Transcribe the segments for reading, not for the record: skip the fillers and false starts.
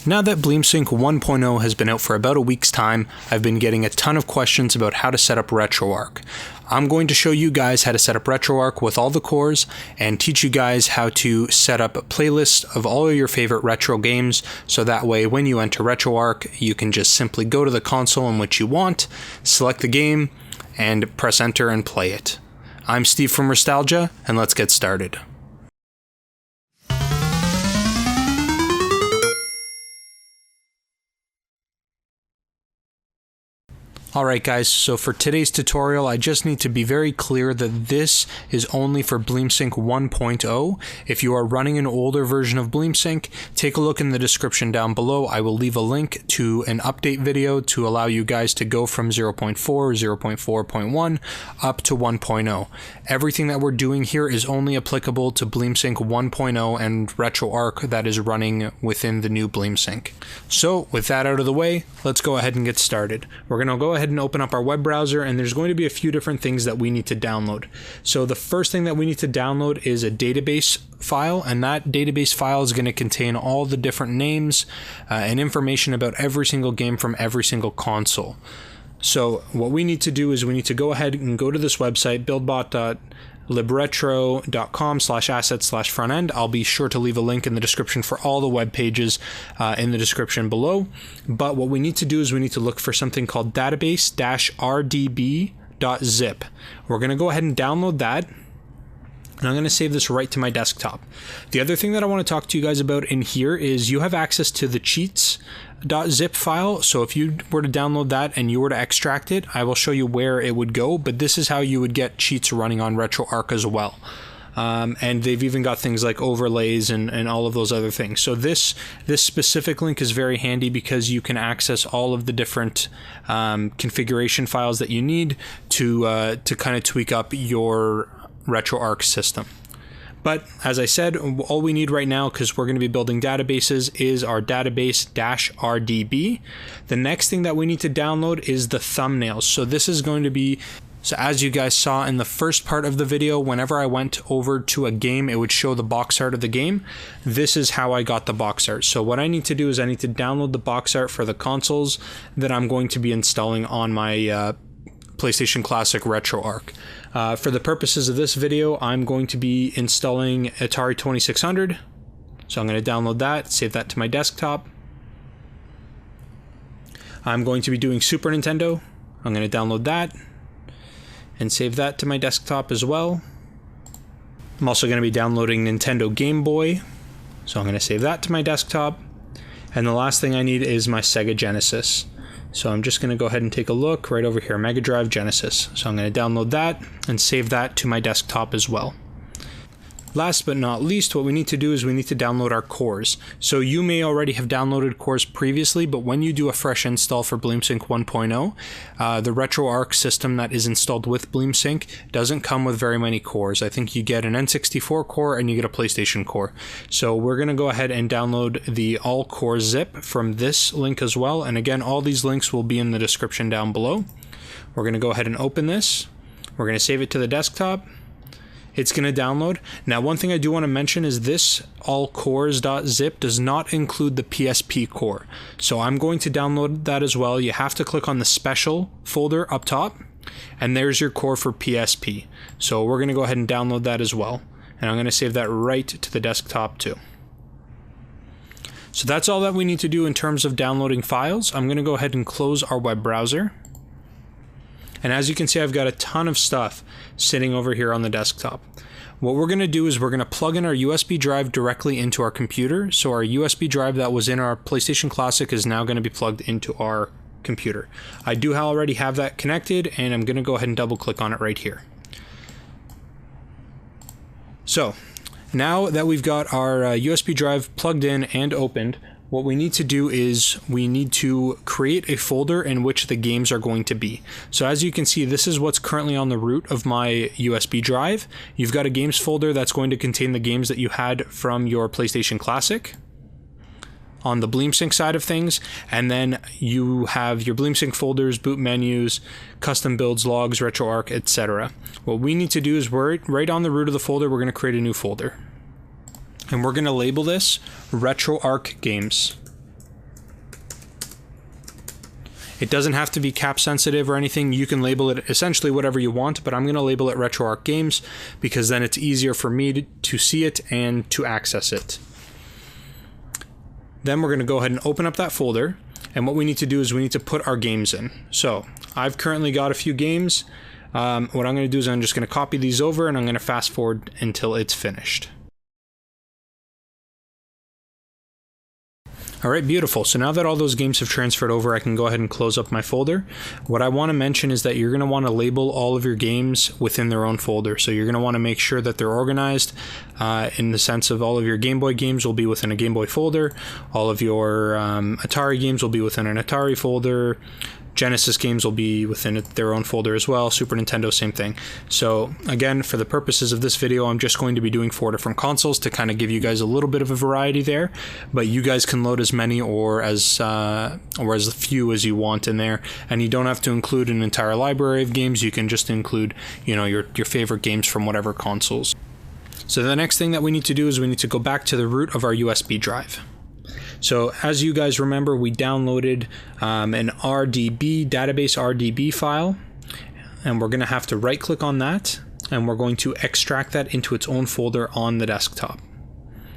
Now that BleemSync 1.0 has been out for about a week's time, I've been getting a ton of questions about how to set up Retroarch. I'm going to show you guys how to set up Retroarch with all the cores and teach you guys how to set up a playlist of all of your favorite retro games, so that way when you enter Retroarch, you can just simply go to the console in which you want, select the game, and press enter and play it. I'm Steve from Nostalgia, and let's get started. Alright guys, so for today's tutorial, I just need to be very clear that this is only for BleemSync 1.0. If you are running an older version of BleemSync, take a look in the description down below. I will leave a link to an update video to allow you guys to go from 0.4, 0.4.1 up to 1.0. Everything that we're doing here is only applicable to BleemSync 1.0 and Retroarch that is running within the new BleemSync. So with that out of the way, let's go ahead and get started. We're going to go ahead and open up our web browser, and there's going to be a few different things that we need to download. So the first thing that we need to download is a database file, and that database file is going to contain all the different names and information about every single game from every single console. So what we need to do is we need to go ahead and go to this website, buildbot.libretro.com/assets/frontend. I'll be sure to leave a link in the description for all the web pages in the description below. But what we need to do is we need to look for something called database-rdb.zip. We're going to go ahead and download that, and I'm going to save this right to my desktop. The other thing that I want to talk to you guys about in here is you have access to the cheats.zip file. So if you were to download that and you were to extract it, I will show you where it would go, but this is how you would get cheats running on Retroarch as well. And they've even got things like overlays and all of those other things. So this specific link is very handy because you can access all of the different configuration files that you need to kind of tweak up your Retroarch system. But as I said, all we need right now, because we're going to be building databases, is our database-rdb. The next thing that we need to download is the thumbnails. So this is going to be, so as you guys saw in the first part of the video, whenever I went over to a game, it would show the box art of the game. This is how I got the box art. So what I need to do is I need to download the box art for the consoles that I'm going to be installing on my PlayStation Classic Retroarch. For the purposes of this video, I'm going to be installing Atari 2600. So I'm going to download that, save that to my desktop. I'm going to be doing Super Nintendo. I'm going to download that and save that to my desktop as well. I'm also going to be downloading Nintendo Game Boy. So I'm going to save that to my desktop. And the last thing I need is my Sega Genesis. So I'm just going to go ahead and take a look right over here, Mega Drive Genesis. So I'm going to download that and save that to my desktop as well. Last but not least, what we need to do is we need to download our cores. So you may already have downloaded cores previously, but when you do a fresh install for BleemSync 1.0, the Retroarch system that is installed with BleemSync doesn't come with very many cores. I think you get an N64 core and you get a PlayStation core. So we're going to go ahead and download the all core zip from this link as well. And again, all these links will be in the description down below. We're going to go ahead and open this. We're going to save it to the desktop. It's going to download. Now, one thing I do want to mention is this allcores.zip does not include the PSP core. So I'm going to download that as well. You have to click on the special folder up top, and there's your core for PSP. So we're going to go ahead and download that as well. And I'm going to save that right to the desktop too. So that's all that we need to do in terms of downloading files. I'm going to go ahead and close our web browser. And as you can see, I've got a ton of stuff sitting over here on the desktop. What we're going to do is we're going to plug in our USB drive directly into our computer. So our USB drive that was in our PlayStation Classic is now going to be plugged into our computer. I do already have that connected, and I'm going to go ahead and double click on it right here. So now that we've got our USB drive plugged in and opened, what we need to do is we need to create a folder in which the games are going to be. So as you can see, this is what's currently on the root of my USB drive. You've got a games folder that's going to contain the games that you had from your PlayStation Classic on the BleemSync side of things, and then you have your BleemSync folders, boot menus, custom builds, logs, Retroarch, etc. What we need to do is right on the root of the folder, we're going to create a new folder. And we're going to label this Retroarch Games. It doesn't have to be cap sensitive or anything. You can label it essentially whatever you want, but I'm going to label it Retroarch Games because then it's easier for me to see it and to access it. Then we're going to go ahead and open up that folder, and what we need to do is we need to put our games in. So I've currently got a few games. What I'm going to do is I'm just going to copy these over, and I'm going to fast forward until it's finished. All right, beautiful. So now that all those games have transferred over, I can go ahead and close up my folder. What I want to mention is that you're going to want to label all of your games within their own folder. So you're going to want to make sure that they're organized in the sense of all of your Game Boy games will be within a Game Boy folder. All of your Atari games will be within an Atari folder. Genesis games will be within their own folder as well. Super Nintendo, same thing. So again, for the purposes of this video, I'm just going to be doing 4 different consoles to kind of give you guys a little bit of a variety there, but you guys can load as many or as few as you want in there, and you don't have to include an entire library of games. You can just include, you know, your favorite games from whatever consoles. So the next thing that we need to do is we need to go back to the root of our USB drive. So as you guys remember, we downloaded an RDB, database RDB file, and we're going to have to right click on that, and we're going to extract that into its own folder on the desktop.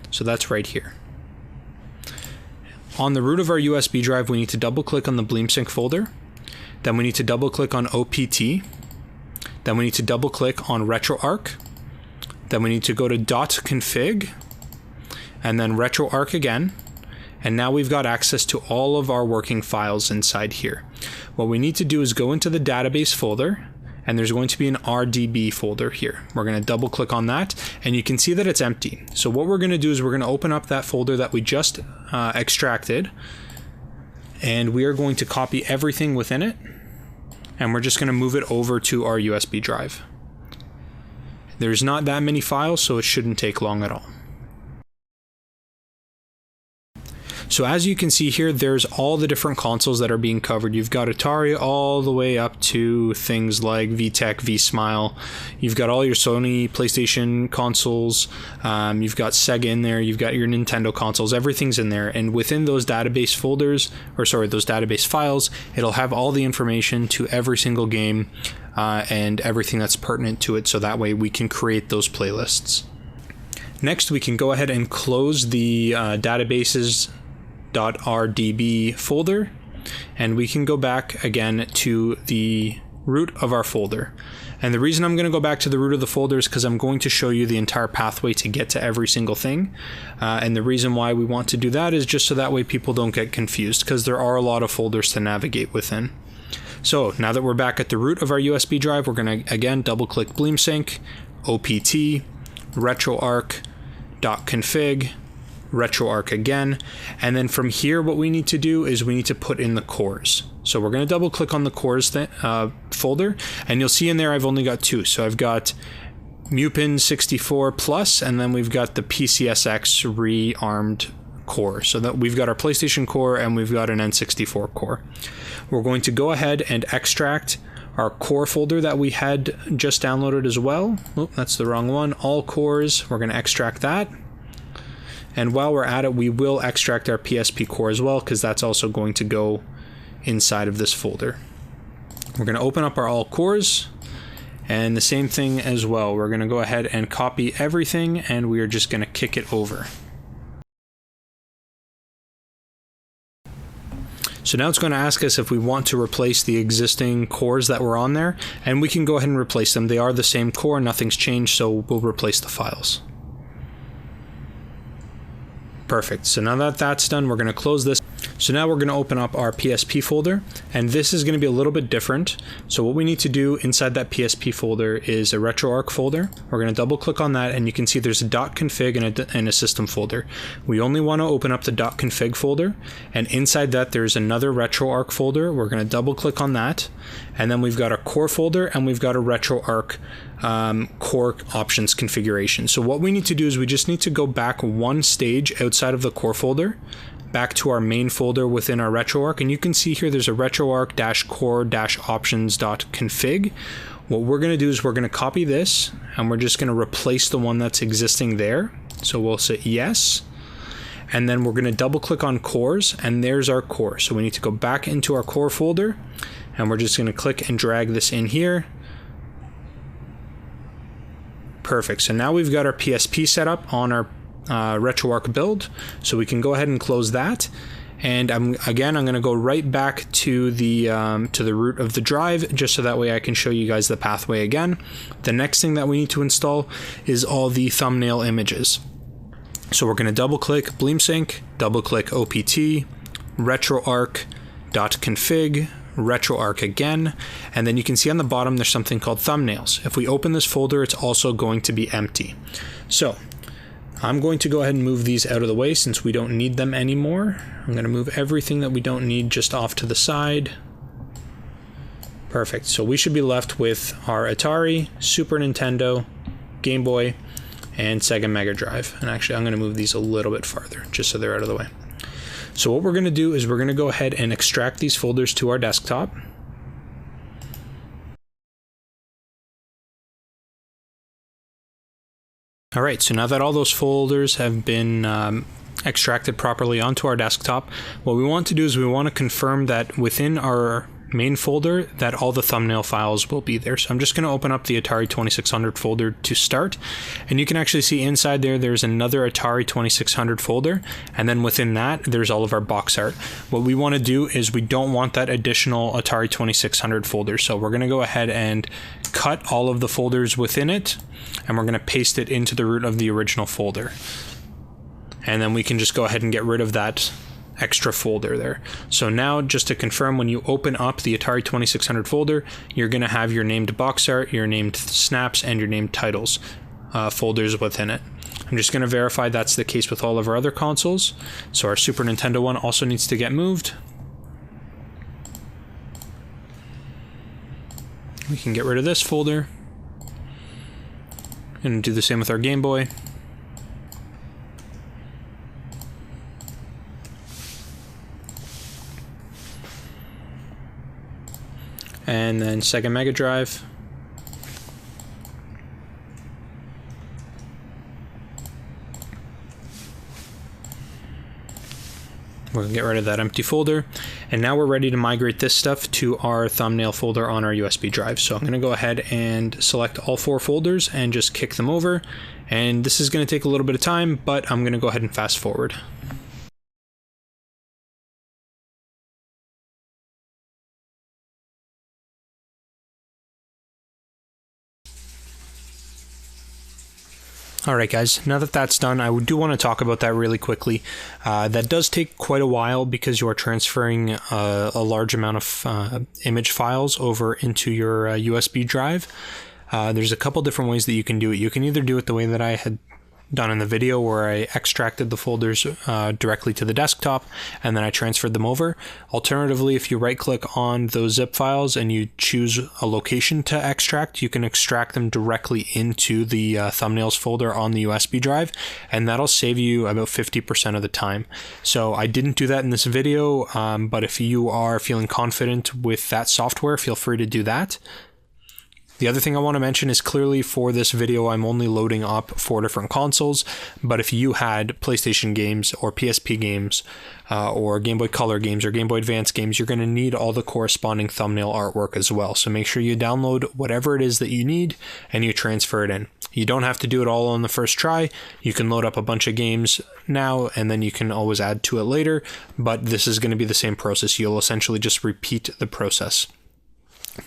So that's right here. On the root of our USB drive, we need to double click on the BleemSync folder. Then we need to double click on OPT. Then we need to double click on Retroarch. Then we need to go to .config and then Retroarch again. And now we've got access to all of our working files inside here. What we need to do is go into the database folder, and there's going to be an RDB folder here. We're going to double click on that, and you can see that it's empty. So what we're going to do is we're going to open up that folder that we just extracted, and we are going to copy everything within it, and we're just going to move it over to our USB drive. There's not that many files, so it shouldn't take long at all. So as you can see here, there's all the different consoles that are being covered. You've got Atari all the way up to things like VTech, vSmile. You've got all your Sony PlayStation consoles. You've got Sega in there. You've got your Nintendo consoles. Everything's in there. And within those database folders, or sorry, those database files, it'll have all the information to every single game and everything that's pertinent to it. So that way we can create those playlists. Next, we can go ahead and close the databases.rdb folder, and we can go back again to the root of our folder. And the reason I'm going to go back to the root of the folder is because I'm going to show you the entire pathway to get to every single thing. And the reason why we want to do that is just so that way people don't get confused, because there are a lot of folders to navigate within. So now that we're back at the root of our USB drive, we're going to again double click BleemSync, OPT, Retroarch.config, Retroarch again, and then from here what we need to do is we need to put in the cores. So we're going to double click on the cores folder, and you'll see in there I've only got 2. So I've got Mupin 64 Plus, and then we've got the PCSX rearmed core. So that we've got our PlayStation core and we've got an N64 core. We're going to go ahead and extract our core folder that we had just downloaded as well. Oh, that's the wrong one. All cores, we're going to extract that. And while we're at it, we will extract our PSP core as well, because that's also going to go inside of this folder. We're going to open up our all cores, and the same thing as well. We're going to go ahead and copy everything, and we are just going to kick it over. So now it's going to ask us if we want to replace the existing cores that were on there, and we can go ahead and replace them. They are the same core, nothing's changed, so we'll replace the files. Perfect. So now that that's done, we're going to close this. So now we're going to open up our PSP folder, and this is going to be a little bit different. So what we need to do inside that PSP folder is a Retroarch folder. We're going to double click on that, and you can see there's a .config and a system folder. We only want to open up the .config folder, and inside that there's another Retroarch folder. We're going to double click on that, and then we've got a core folder, and we've got a Retroarch core options configuration. So what we need to do is we just need to go back one stage outside of the core folder, back to our main folder within our Retroarch, and you can see here there's a retroarch-core-options.config. What we're going to do is we're going to copy this, and we're just going to replace the one that's existing there. So we'll say yes, and then we're going to double click on cores, and there's our core. So we need to go back into our core folder, and we're just going to click and drag this in here. Perfect. So now we've got our PSP set up on our Retroarch build, so we can go ahead and close that. And I'm going to go right back to the root of the drive, just so that way I can show you guys the pathway again. The next thing that we need to install is all the thumbnail images. So we're going to double click BleemSync, double click OPT, retroarch.config, retroarch again, and then you can see on the bottom there's something called thumbnails. If we open this folder, it's also going to be empty. So I'm going to go ahead and move these out of the way since we don't need them anymore. I'm going to move everything that we don't need just off to the side. Perfect. So we should be left with our Atari, Super Nintendo, Game Boy, and Sega Mega Drive. And actually, I'm going to move these a little bit farther just so they're out of the way. So what we're going to do is we're going to go ahead and extract these folders to our desktop. All right, so now that all those folders have been extracted properly onto our desktop, what we want to do is we want to confirm that within our main folder that all the thumbnail files will be there. So I'm just going to open up the Atari 2600 folder to start, and you can actually see inside there's another Atari 2600 folder, and then within that there's all of our box art. What we want to do is we don't want that additional Atari 2600 folder, so we're going to go ahead and cut all of the folders within it, and we're going to paste it into the root of the original folder. And then we can just go ahead and get rid of that extra folder there. So now, just to confirm, when you open up the Atari 2600 folder, you're going to have your named box art, your named snaps, and your named titles folders within it. I'm just going to verify that's the case with all of our other consoles. So our Super Nintendo one also needs to get moved. We can get rid of this folder. And do the same with our Game Boy. And then Sega Mega Drive. We're going to get rid of that empty folder. And now we're ready to migrate this stuff to our thumbnail folder on our USB drive. So I'm going to go ahead and select all 4 folders and just kick them over. And this is going to take a little bit of time, but I'm going to go ahead and fast forward. Alright guys, now that that's done, I do want to talk about that really quickly. That does take quite a while because you are transferring a large amount of image files over into your USB drive. There's a couple different ways that you can do it. You can either do it the way that I had done in the video, where I extracted the folders directly to the desktop and then I transferred them over. Alternatively, if you right click on those zip files and you choose a location to extract, you can extract them directly into the thumbnails folder on the USB drive, and that'll save you about 50% of the time. So I didn't do that in this video, but if you are feeling confident with that software, feel free to do that. The other thing I want to mention is, clearly for this video I'm only loading up 4 different consoles, but if you had PlayStation games or PSP games or Game Boy Color games or Game Boy Advance games, you're going to need all the corresponding thumbnail artwork as well. So make sure you download whatever it is that you need and you transfer it in. You don't have to do it all on the first try. You can load up a bunch of games now and then you can always add to it later, but this is going to be the same process. You'll essentially just repeat the process.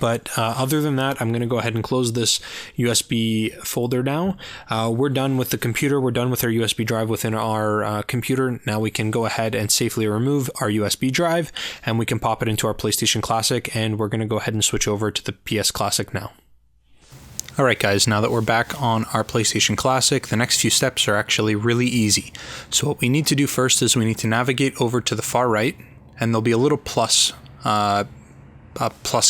But other than that, I'm going to go ahead and close this USB folder now. We're done with the computer. We're done with our USB drive within our computer. Now we can go ahead and safely remove our USB drive, and we can pop it into our PlayStation Classic, and we're going to go ahead and switch over to the PS Classic now. Alright guys, now that we're back on our PlayStation Classic, the next few steps are actually really easy. So what we need to do first is we need to navigate over to the far right, and there'll be a little plus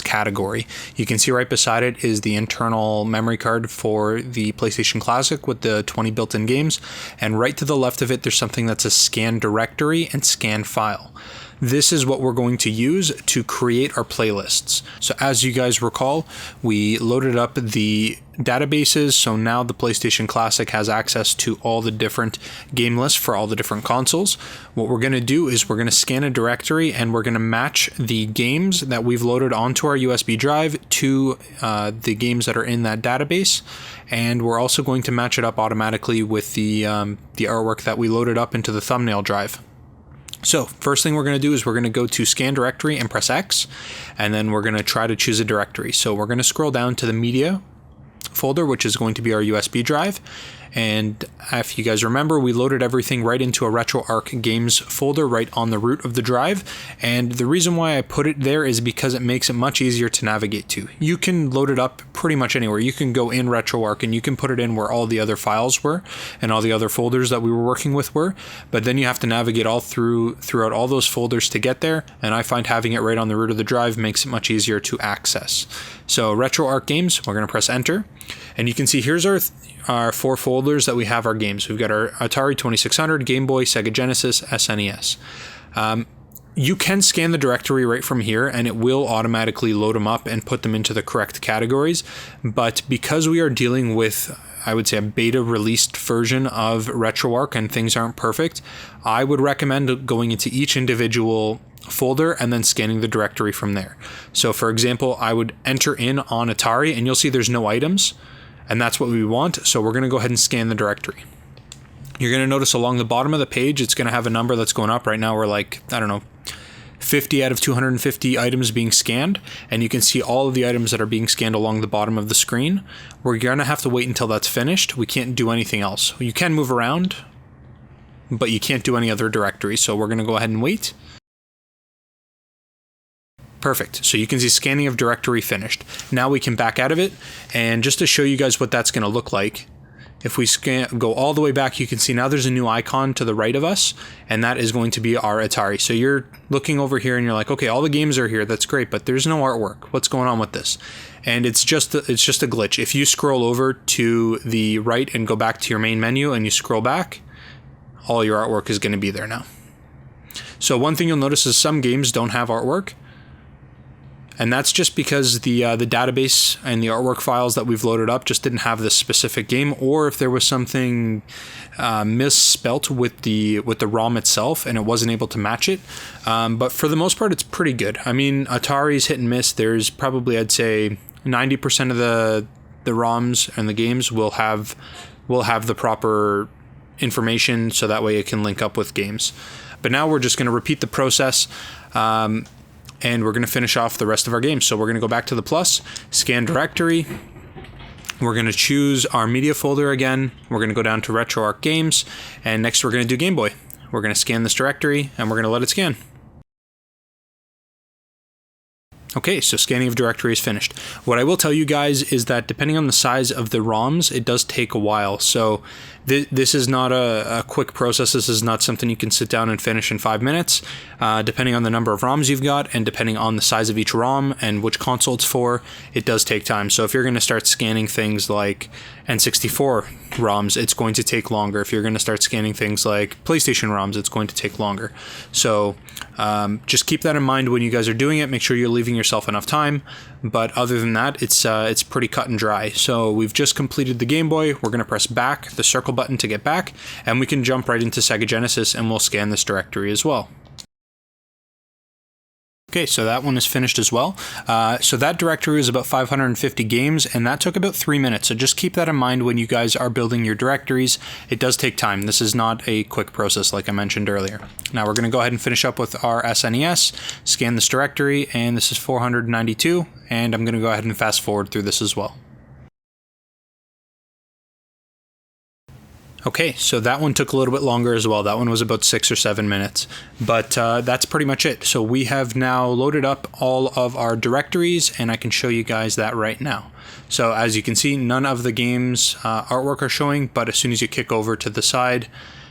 category. You can see right beside it is the internal memory card for the PlayStation Classic with the 20 built-in games, and right to the left of it there's something that's a scan directory and scan file. this is what we're going to use to create our playlists. So as you guys recall, we loaded up the databases, so now the PlayStation Classic has access to all the different game lists for all the different consoles. What we're going to do is we're going to scan a directory and we're going to match the games that we've loaded onto our USB drive to the games that are in that database, and we're also going to match it up automatically with the artwork that we loaded up into the thumbnail drive. So first thing we're going to do is we're going to go to scan directory and press X, and then we're going to try to choose a directory. So we're going to scroll down to the media folder, which is going to be our USB drive. And if you guys remember, we loaded everything right into a Retroarch games folder right on the root of the drive. And the reason why I put it there is because it makes it much easier to navigate to. You can load it up pretty much anywhere. You can go in Retroarch and you can put it in where all the other files were and all the other folders that we were working with were. But then you have to navigate all throughout all those folders to get there. And I find having it right on the root of the drive makes it much easier to access. So Retroarch games, we're going to press enter. And you can see here's our 4 folders that we have our games. We've got our Atari 2600, Game Boy, Sega Genesis, SNES. You can scan the directory right from here and it will automatically load them up and put them into the correct categories. But because we are dealing with, I would say, a beta released version of Retroarch and things aren't perfect, I would recommend going into each individual folder and then scanning the directory from there. So for example, I would enter in on Atari and you'll see there's no items. And that's what we want, so we're going to go ahead and scan the directory. You're going to notice along the bottom of the page, it's going to have a number that's going up. Right now we're like, I don't know, 50 out of 250 items being scanned, and you can see all of the items that are being scanned along the bottom of the screen. We're going to have to wait until that's finished. We can't do anything else. You can move around, but you can't do any other directory, so we're going to go ahead and wait. Perfect. So you can see scanning of directory finished. Now we can back out of it, and just to show you guys what that's going to look like, if we go all the way back, you can see now there's a new icon to the right of us, and that is going to be our Atari. So you're looking over here and you're like, okay, all the games are here. That's great, but there's no artwork. What's going on with this? And it's just a glitch. If you scroll over to the right and go back to your main menu and you scroll back, all your artwork is going to be there now. So one thing you'll notice is some games don't have artwork. And that's just because the database and the artwork files that we've loaded up just didn't have this specific game, or if there was something misspelt with the ROM itself and it wasn't able to match it. But for the most part, it's pretty good. I mean, Atari's hit and miss. There's probably, I'd say, 90% of the ROMs and the games will have the proper information, so that way it can link up with games. But now we're just going to repeat the process. And we're going to finish off the rest of our game. So we're going to go back to the plus, scan directory. We're going to choose our media folder again. We're going to go down to Retroarch games. And next we're going to do Game Boy. We're going to scan this directory and we're going to let it scan. Okay, so scanning of directory is finished. What I will tell you guys is that depending on the size of the ROMs, it does take a while. So this is not a quick process. This is not something you can sit down and finish in 5 minutes. Depending on the number of ROMs you've got and depending on the size of each ROM and which console it's for, it does take time. So if you're going to start scanning things like N64 ROMs, it's going to take longer. If you're going to start scanning things like PlayStation ROMs, it's going to take longer. So just keep that in mind when you guys are doing it. Make sure you're leaving yourself enough time. But other than that, it's pretty cut and dry. So we've just completed the Game Boy. We're going to press back, the circle button to get back, and we can jump right into Sega Genesis and we'll scan this directory as well. Okay, so that one is finished as well. So that directory is about 550 games, and that took about 3 minutes. So just keep that in mind when you guys are building your directories. It does take time. This is not a quick process like I mentioned earlier. Now we're going to go ahead and finish up with our SNES, scan this directory, and this is 492, and I'm going to go ahead and fast forward through this as well. Okay, so that one took a little bit longer as well. That one was about 6 or 7 minutes, but that's pretty much it. So we have now loaded up all of our directories, and I can show you guys that right now. So as you can see, none of the games artwork are showing, but as soon as you kick over to the side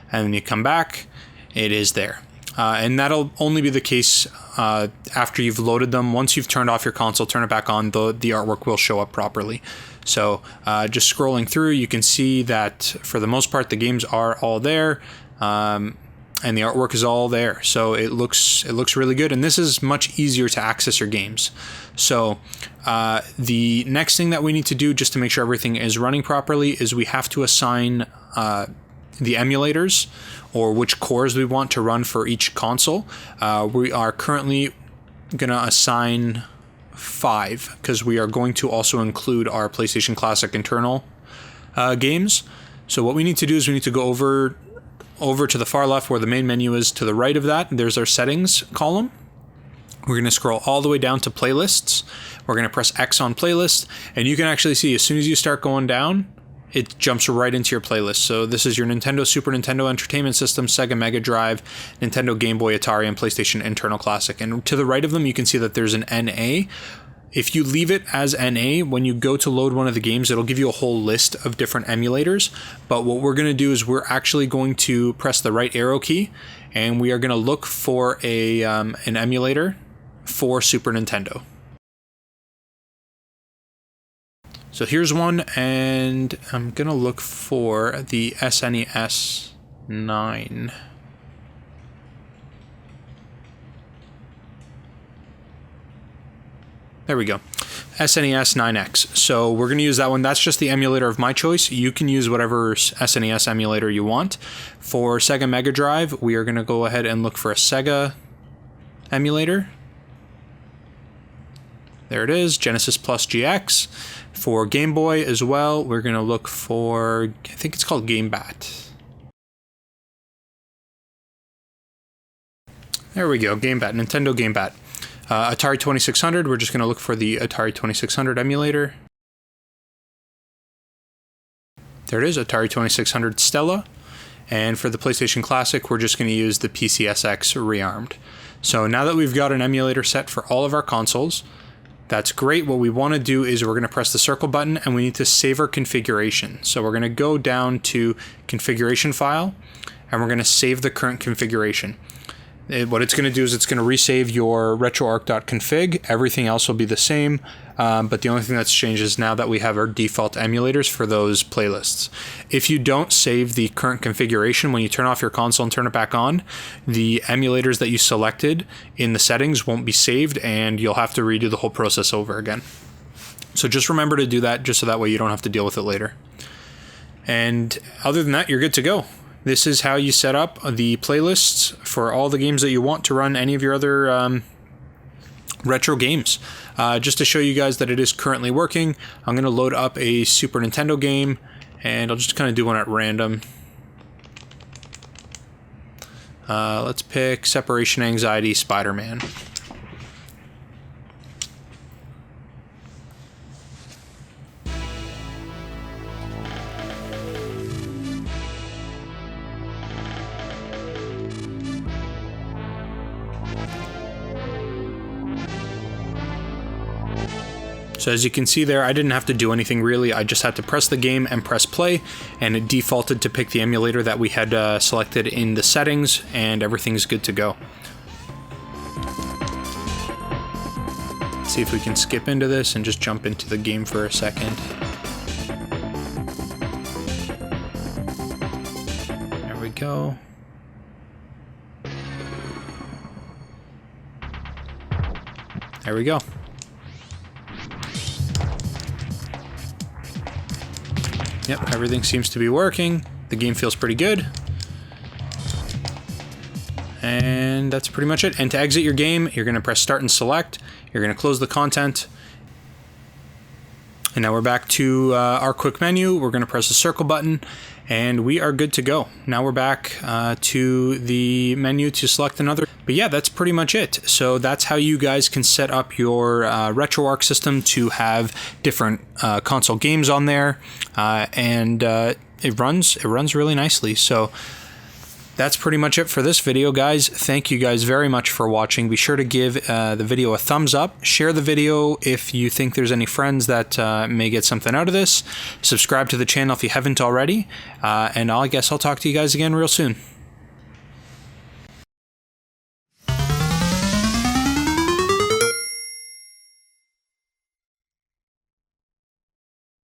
and then you come back, it is there. And that'll only be the case after you've loaded them. Once you've turned off your console, turn it back on, the artwork will show up properly. So just scrolling through, you can see that for the most part, the games are all there. and the artwork is all there. So it looks really good, and this is much easier to access your games. So the next thing that we need to do just to make sure everything is running properly is we have to assign the emulators, or which cores we want to run for each console. We are currently going to assign 5 because we are going to also include our PlayStation Classic internal games. So what we need to do is we need to go over to the far left where the main menu is. To the right of that, there's our settings column. We're going to scroll all the way down to playlists. We're going to press X on playlist, and you can actually see as soon as you start going down, it jumps right into your playlist. So this is your Nintendo, Super Nintendo Entertainment System, Sega Mega Drive, Nintendo, Game Boy, Atari, and PlayStation Internal Classic. And to the right of them, you can see that there's an NA. If you leave it as NA, when you go to load one of the games, it'll give you a whole list of different emulators. But what we're going to do is we're actually going to press the right arrow key, and we are going to look for an emulator for Super Nintendo. So here's one, and I'm going to look for the SNES 9. There we go. SNES 9X. So we're going to use that one. That's just the emulator of my choice. You can use whatever SNES emulator you want. For Sega Mega Drive, we are going to go ahead and look for a Sega emulator. There it is, Genesis Plus GX. For Game Boy as well, we're going to look for, I think it's called GameBat. There we go, GameBat, Nintendo GameBat. Atari 2600, we're just going to look for the Atari 2600 emulator. There it is, Atari 2600 Stella. And for the PlayStation Classic, we're just going to use the PCSX Rearmed. So now that we've got an emulator set for all of our consoles, that's great. What we want to do is we're going to press the circle button, and we need to save our configuration. So we're going to go down to configuration file, and we're going to save the current configuration. What it's going to do is it's going to resave your retroarch.config. Everything else will be the same, but the only thing that's changed is now that we have our default emulators for those playlists. If you don't save the current configuration, when you turn off your console and turn it back on, the emulators that you selected in the settings won't be saved, and you'll have to redo the whole process over again. So just remember to do that, just so that way you don't have to deal with it later. And other than that, you're good to go. This is how you set up the playlists for all the games that you want to run any of your other retro games. Just to show you guys that it is currently working, I'm going to load up a Super Nintendo game, and I'll just kind of do one at random. Let's pick Separation Anxiety Spider-Man. So as you can see there, I didn't have to do anything really. I just had to press the game and press play, and it defaulted to pick the emulator that we had selected in the settings, and everything's good to go. Let's see if we can skip into this and just jump into the game for a second. There we go. There we go. Yep, everything seems to be working. The game feels pretty good. And that's pretty much it. And to exit your game, you're going to press start and select. You're going to close the content. And now we're back to our quick menu. We're going to press the circle button, and we are good to go. Now we're back to the menu to select another. But yeah, that's pretty much it. So that's how you guys can set up your Retroarch system to have different console games on there, and it runs really nicely. So that's pretty much it for this video, guys. Thank you guys very much for watching. Be sure to give the video a thumbs up. Share the video if you think there's any friends that may get something out of this. Subscribe to the channel if you haven't already. And I guess I'll talk to you guys again real soon.